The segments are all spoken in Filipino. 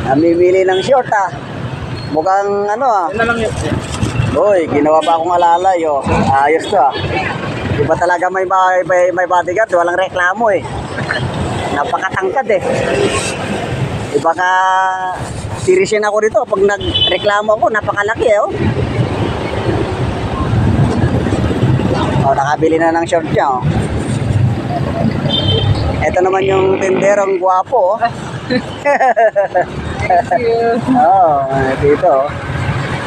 Namimili ng short ah. Mukhang ano ah. Yan na lang yun. Uy, ginawa pa akong alalay oh. Ayos to ah. Iba talaga may bodyguard, walang reklamo eh. Napakatangkad eh. Iba ka tirisin ako dito pag nagreklamo ako, napakalaki eh oh. Oh, nakabili na ng short niya oh. Ito naman yung tinderong guwapo oh. Thank you. Oo, dito oh.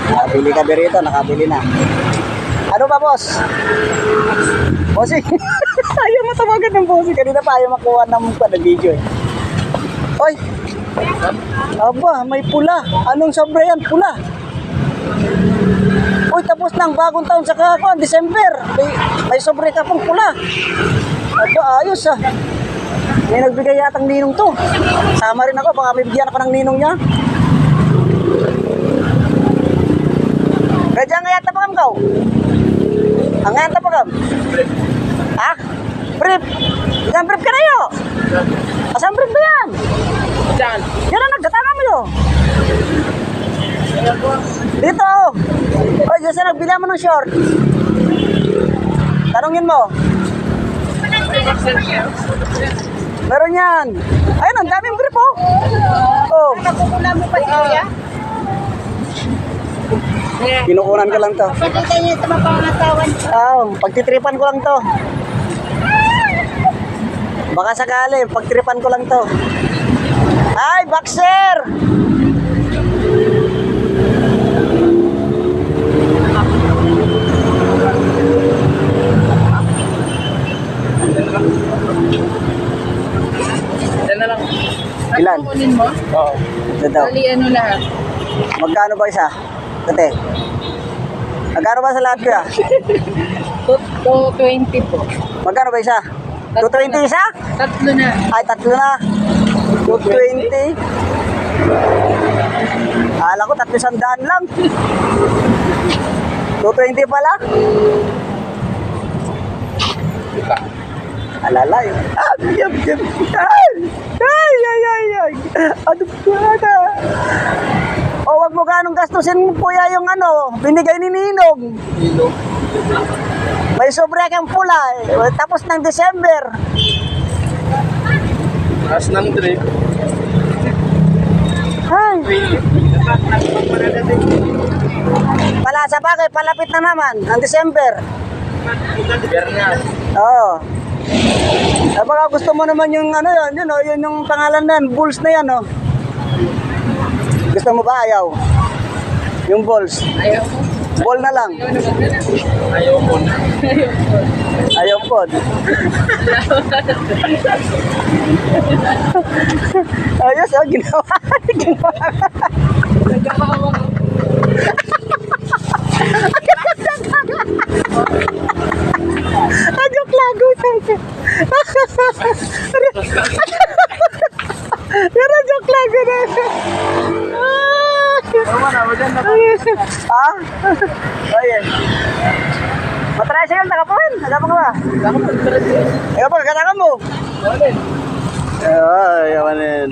Nakabili ka dito, nakabili na. Ano ba, boss? Bossing. Ayaw matawagan ng bossing. Kanina pa ayaw makuha ng video eh. Oy! Aba, may pula. Anong sobra yan? Pula. Uy, tapos ng bagong taon sa kakakuan, December. May sobre ka pong pula. Aba, ayos ah. May nagbigay yatang ninong to. Sama rin ako, baka may bigyan ako ng ninong niya. Kaya nga yata pa kam kau? Ang nga yata pa kam? Ha? Brief? Yan brief ka na yun? Asang brief ba yan? Saan? Yan ang nagkatanga mo yun. Dito oh. Oy, dyan sa nagbila mo ng short. Tanungin mo. Meron yan. Ayun, ang daming brief oh. Oh. Nakukula mo pa ito, ya? Kinukunan ko lang to. Pwede kayo ito mapangatawan. Pagtitripan ko lang to. Baka sakali, pagtripan ko lang to. Ay, boxer! Yan na lang. Ilan? Kukunin mo? Oo. Ito daw. Bali, ano lahat? Magkano ba isa? Kate. Magkano ba sa lahat ko ya? 220 po. Magkano ba isa? 220 isa? Tatlo na. Ay, tatlo na. 220. Akala ko 300 lang. 220 pala. Alalay. Yum. Ay. Ano ba? O, wag mo ganong gastusin mo kuya yung ano, binigay ni Ninong. Hilo. May sobre kang pula eh. Tapos ng December. Taas ng trip. Ay. Pala sa bagay, palapit na naman ang December. Bernal. Oo. Baka gusto mo naman yung ano yun yung pangalan na yan, Bulls na yan oh. Gusto mo ba ayaw? Yung Bulls. Ayaw mo? Ball na lang. Ayaw mo na. Ayaw po. Ayos oh, ginawa. Nagkakawa ko. Joke lago tayo. Pero joke lago na. Ah? Ayan. Matricycle, nakapuin. Nagapang ba? Nagapang, katakan mo. Ay, yawanin.